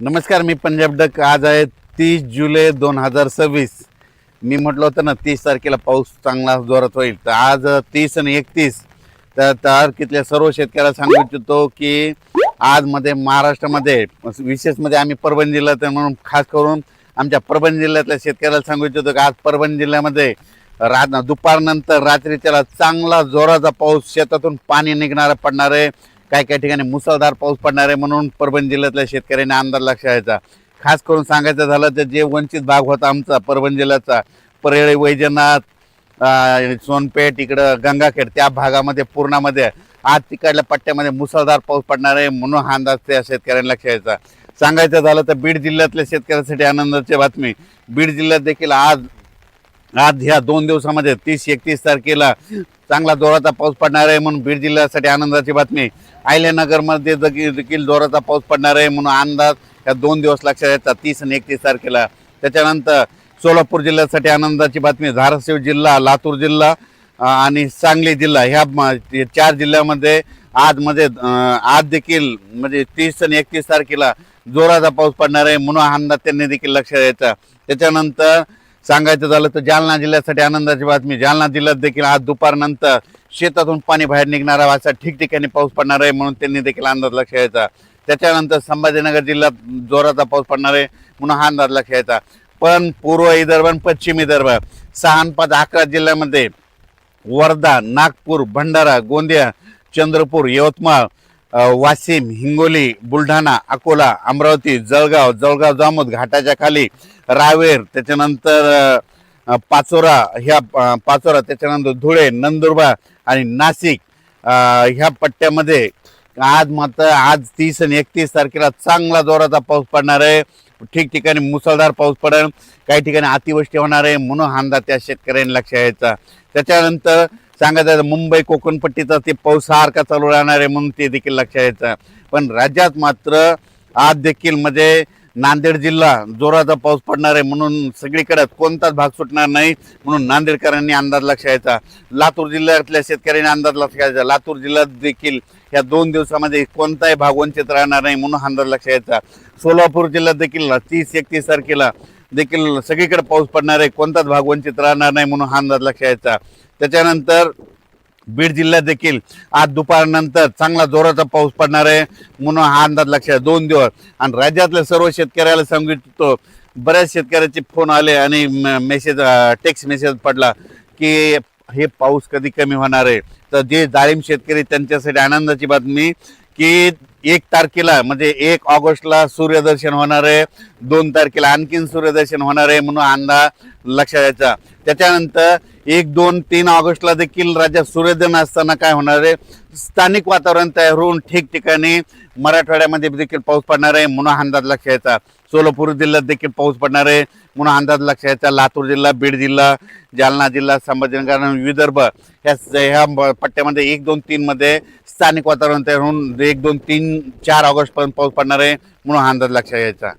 नमस्कार, मी पंजाब डक. आज आहे 30 जुलै 2026. मी म्हटलं होतं ना 30 तारखेला पाऊस चांगला जोरात होईल, तर आज 30 आणि 31 तारखेतल्या सर्व शेतकऱ्याला सांगू इच्छितो की आज मध्ये महाराष्ट्रामध्ये विशेष मध्ये आम्ही परभणी जिल्ह्यात म्हणून खास करून आमच्या परभणी जिल्ह्यातल्या शेतकऱ्याला सांगू इच्छितो की आज परभणी जिल्ह्यामध्ये दुपारनंतर रात्रीच्याला चांगला जोराचा पाऊस, शेतातून पाणी निघणारा पडणार आहे. काही ठिकाणी मुसळधार पाऊस पडणार आहे, म्हणून परभणी जिल्ह्यातल्या शेतकऱ्यांनी अंदाज लक्षात घ्यायचा. खास करून सांगायचं झालं तर जे वंचित भाग होता आमचा परभणी जिल्ह्याचा, परळी, वैजनाथ, सोनपेठ, इकडं गंगाखेड, त्या भागामध्ये पूर्णामध्ये आज तिकडल्या पट्ट्यामध्ये मुसळधार पाऊस पडणार आहे, म्हणून हा अंदाज त्या शेतकऱ्यांना लक्षात घ्यायचा. सांगायचं झालं तर बीड जिल्ह्यातल्या शेतकऱ्यांसाठी आनंदाची बातमी. बीड जिल्ह्यात देखील आज ह्या 2 दिवसामध्ये 30-31 तारखेला चांगला जोराचा पाऊस पडणार आहे, म्हणून बीड जिल्ह्यासाठी आनंदाची बातमी. अहिल्यानगरमध्ये देखील जोराचा पाऊस पडणार आहे, म्हणून अंदाज या 2 दिवस लक्षात येतात 30 आणि 31 तारखेला. त्याच्यानंतर सोलापूर जिल्ह्यासाठी आनंदाची बातमी. धाराशिव जिल्हा, लातूर जिल्हा आणि सांगली जिल्हा ह्या 4 जिल्ह्यामध्ये आज देखील म्हणजे 30 आणि 31 तारखेला जोराचा पाऊस पडणार आहे, म्हणून अंदाज त्यांनी देखील लक्षात द्यायचा. त्याच्यानंतर सांगायचं झालं तर जालना जिल्ह्यासाठी आनंदाची बातमी. जालना जिल्ह्यात देखील आज दुपारनंतर शेतातून पाणी बाहेर निघणारा असा ठिकठिकाणी पाऊस पडणार आहे, म्हणून त्यांनी देखील अंदाज लक्षात घ्यायचा. त्याच्यानंतर संभाजीनगर जिल्ह्यात जोराचा पाऊस पडणार आहे, म्हणून हा अंदाज लक्षात घ्यायचा. पण पूर्व विदर्भ आणि पश्चिम विदर्भ 6-5-11 जिल्ह्यामध्ये वर्धा, नागपूर, भंडारा, गोंदिया, चंद्रपूर, यवतमाळ, वाशिम, हिंगोली, बुलढाणा, अकोला, अमरावती, जळगाव, जामोद, घाटाच्या खाली, रावेर, त्याच्यानंतर पाचोरा, त्याच्यानंतर धुळे, नंदुरबार आणि नाशिक ह्या पट्ट्यामध्ये आज 30 आणि 31 तारखेला चांगला जोराचा पाऊस पडणार आहे. ठिकठिकाणी मुसळधार पाऊस पडेल, काही ठिकाणी अतिवृष्टी होणार आहे, म्हणून हा अंदाज त्या शेतकऱ्यांनी लक्षात घ्यायचा. त्याच्यानंतर सांगायचं मुंबई कोकणपट्टीचा ते पाऊस सारखा चालू राहणार आहे, म्हणून ते देखील लक्षात घ्यायचं. पण राज्यात मात्र आज देखील म्हणजे नांदेड जिल्हा जोराचा पाऊस पडणार आहे, म्हणून सगळीकडे कोणताच भाग सुटणार नाही, म्हणून नांदेडकरांनी अंदाज लक्षात घ्यायचा. लातूर जिल्ह्यातल्या शेतकऱ्यांनी अंदाज लक्षात घ्यायचा. लातूर जिल्ह्यात देखील या 2 दिवसामध्ये कोणताही भाग वंचित राहणार नाही, म्हणून अंदाज लक्षात घ्यायचा. सोलापूर जिल्ह्यात देखील 30-31 तारखेला देखील सगळीकडे पाऊस पडणार आहे, कोणताच भाग वंचित राहणार नाही, म्हणून हा अंदाज लक्षात घ्यायचा. त्याच्यानंतर बीड जिल्ह्यात देखील आज दुपारनंतर चांगला जोराचा पाऊस पडणार आहे, म्हणून हा अंदाज लक्षात 2 दिवस. आणि राज्यातल्या सर्व शेतकऱ्याला सांगितलं, बऱ्याच शेतकऱ्याचे फोन आले आणि टेक्स्ट मेसेज पडला की हे पाऊस कधी कमी होणार आहे. तर जे डाळिंब शेतकरी त्यांच्यासाठी आनंदाची बातमी की 1 तारखेला म्हणजे 1 ऑगस्टला सूर्यदर्शन होणार आहे, 2 तारखेला आणखीन सूर्यदर्शन होणार आहे, म्हणून अंदाज लक्षात द्यायचा. त्याच्यानंतर 1, 2, 3 ऑगस्टला देखील राज्यात सूर्योदय असताना काय होणार आहे, स्थानिक वातावरण तयार होऊन ठिकठिकाणी मराठवाड्यामध्ये देखील पाऊस पडणार आहे, म्हणून अंदाज लक्षात घ्यायचा. सोलापूर जिल्ह्यात देखील पाऊस पडणार आहे, म्हणून अंदाज लक्षात घ्यायचा. लातूर जिल्हा, बीड जिल्हा, जालना जिल्हा, संभाजीनगर आणि विदर्भ ह्या पट्ट्यामध्ये 1, 2, 3 मध्ये स्थानिक वातावरण तयार होऊन 1, 2, 3, 4 ऑगस्टपर्यंत पाऊस पडणार आहे, म्हणून अंदाज लक्षात घ्यायचा.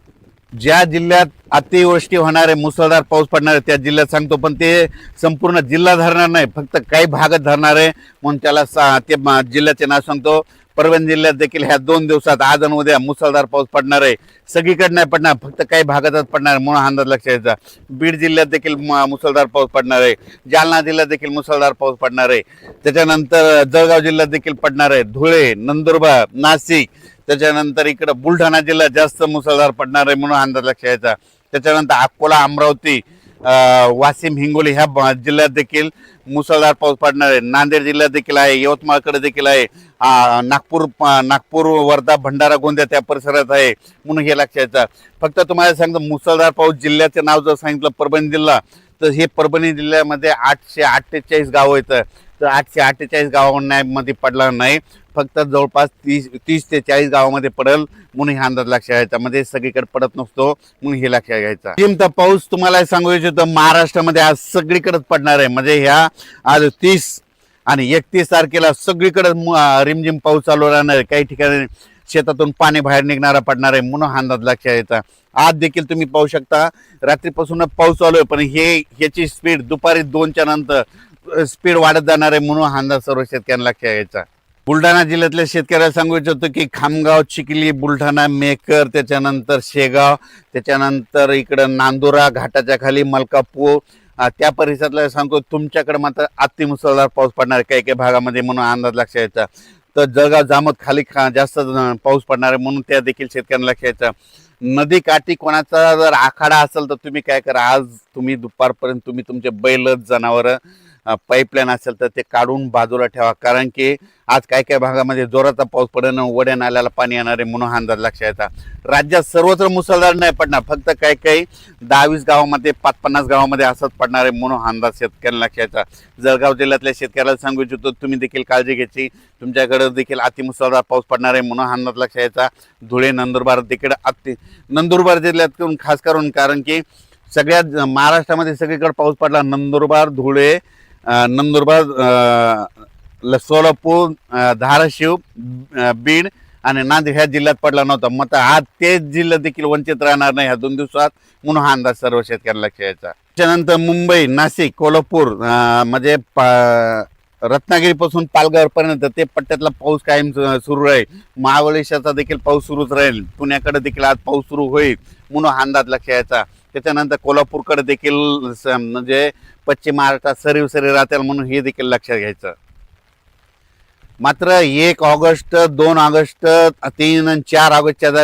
ज्या जिल्ह्यात अतिवृष्टी होणार आहे, मुसळधार पाऊस पडणार आहे, त्या जिल्ह्यात सांगतो, पण ते संपूर्ण जिल्हा धरणार नाही, फक्त काही भागच धरणार आहे, म्हणून त्याला ते जिल्ह्याचे नाव सांगतो. परभणी जिल्ह्यात देखील ह्या 2 दिवसात आज आणि उद्या मुसळधार पाऊस पडणार आहे. सगळीकडे नाही पडणार, फक्त काही भागातच पडणार, म्हणून अंदाज लक्षात घ्यायचा. बीड जिल्ह्यात देखील मुसळधार पाऊस पडणार आहे. जालना जिल्ह्यात देखील मुसळधार पाऊस पडणार आहे. त्याच्यानंतर जळगाव जिल्ह्यात देखील पडणार आहे. धुळे, नंदुरबार, नाशिक, त्याच्यानंतर इकडं बुलढाणा जिल्ह्यात जास्त मुसळधार पडणार आहे, म्हणून अंदाज लक्षात घ्यायचा. त्याच्यानंतर अकोला, अमरावती, वाशिम, हिंगोली ह्या जिल्ह्यात देखील मुसळधार पाऊस पडणार आहे. नांदेड जिल्ह्यात देखील आहे, यवतमाळकडे देखील आहे, नागपूर, वर्धा, भंडारा, गोंदिया त्या परिसरात आहे, म्हणून हे लक्षात घ्यायचं. फक्त तुम्हाला सांगतो, मुसळधार पाऊस जिल्ह्याचे नाव जर सांगितलं परभणी जिल्हा, तर हे परभणी जिल्ह्यामध्ये 848 गावं येतं. तर 848 गावांमध्ये पडला नाही, फक्त जवळपास 30 ते 40 गावामध्ये पडेल, म्हणून हे अंदाज लक्षात घ्यायचा. म्हणजे सगळीकडे पडत नसतो, म्हणून हे लक्षात घ्यायचा. जिमचा पाऊस तुम्हाला सांगू इच्छितो, महाराष्ट्रामध्ये आज सगळीकडेच पडणार आहे. म्हणजे ह्या आज 30 आणि 31 तारखेला सगळीकडे रिमझिम पाऊस चालू राहणार आहे. काही ठिकाणी शेतातून पाणी बाहेर निघणारा पडणार आहे, म्हणून अंदाज लक्षात घ्यायचा. आज देखील तुम्ही पाहू शकता, रात्रीपासून पाऊस चालू आहे, पण ह्याची स्पीड दुपारी 2च्या नंतर स्पीड वाढत जाणार आहे, म्हणून अंदाज सर्व शेतकऱ्यांना लक्षात घ्यायचा. बुलढाणा जिल्ह्यातल्या शेतकऱ्याला सांगू इच्छितो की खामगाव, चिखली, बुलढाणा, मेकर, त्याच्यानंतर शेगाव, त्याच्यानंतर इकडं नांदुरा घाटाच्या खाली मलकापूर, त्या परिसरातला सांगतो तुमच्याकडे मात्र अतिमुसळधार पाऊस पडणार आहे काही काही भागामध्ये म्हणून अंदाज लक्षात यायचा. तर जळगाव जामोद खाली जास्त पाऊस पडणार आहे म्हणून त्या देखील शेतकऱ्यांना लक्षात यायचं. नदी काठी कोणाचा जर आखाडा असेल तर तुम्ही काय करा, आज तुम्ही दुपारपर्यंत तुम्ही तुमचे बैल जनावरं पाईपलाईन असेल तर ते काढून बाजूला ठेवा, कारण की आज काय काय भागामध्ये जोराचा पाऊस पडणं, वड्या नाल्याला पाणी येणार आहे म्हणून अंदाज लक्षात येतात. राज्यात सर्वत्र मुसळधार नाही पडणार, फक्त काही काही 10-20 गावामध्ये 5-50 गावामध्ये असंच पडणार आहे म्हणून अंदाज शेतकऱ्यांना लक्षात येतात. जळगाव जिल्ह्यातल्या शेतकऱ्याला सांगू इच्छितो तुम्ही देखील काळजी घ्यायची, तुमच्याकडे देखील अतिमुसळधार पाऊस पडणार आहे म्हणून अंदाज लक्षात यायचा. धुळे, नंदुरबार देखील नंदुरबार जिल्ह्यातून खास करून, कारण की सगळ्यात महाराष्ट्रामध्ये सगळीकडे पाऊस पडला. नंदुरबार, धुळे, सोलापूर, धाराशिव, बीड आणि नांदेड ह्या जिल्ह्यात पडला नव्हता. मग आज ते जिल्हे देखील वंचित राहणार नाही ह्या 2 दिवसात म्हणून हा अंदाज सर्व शेतकऱ्यांना लक्षात यायचा. त्याच्यानंतर मुंबई, नाशिक, कोल्हापूर म्हणजे रत्नागिरीपासून पालघरपर्यंत ते पट्ट्यातला पाऊस कायम सुरू राहील. महाबळेश्वरचा देखील पाऊस सुरूच राहील. पुण्याकडे देखील आज पाऊस सुरू होईल म्हणून हा अंदाज लक्षात यायचा. त्याच्यानंतर कोल्हापूरकडे देखील म्हणजे पश्चिम महाराष्ट्रात सरी राहतील म्हणून हे देखील लक्षात घ्यायचं. मात्र 1 ऑगस्ट, 2 ऑगस्ट, 3 आणि 4 ऑगस्टच्या दरम्यान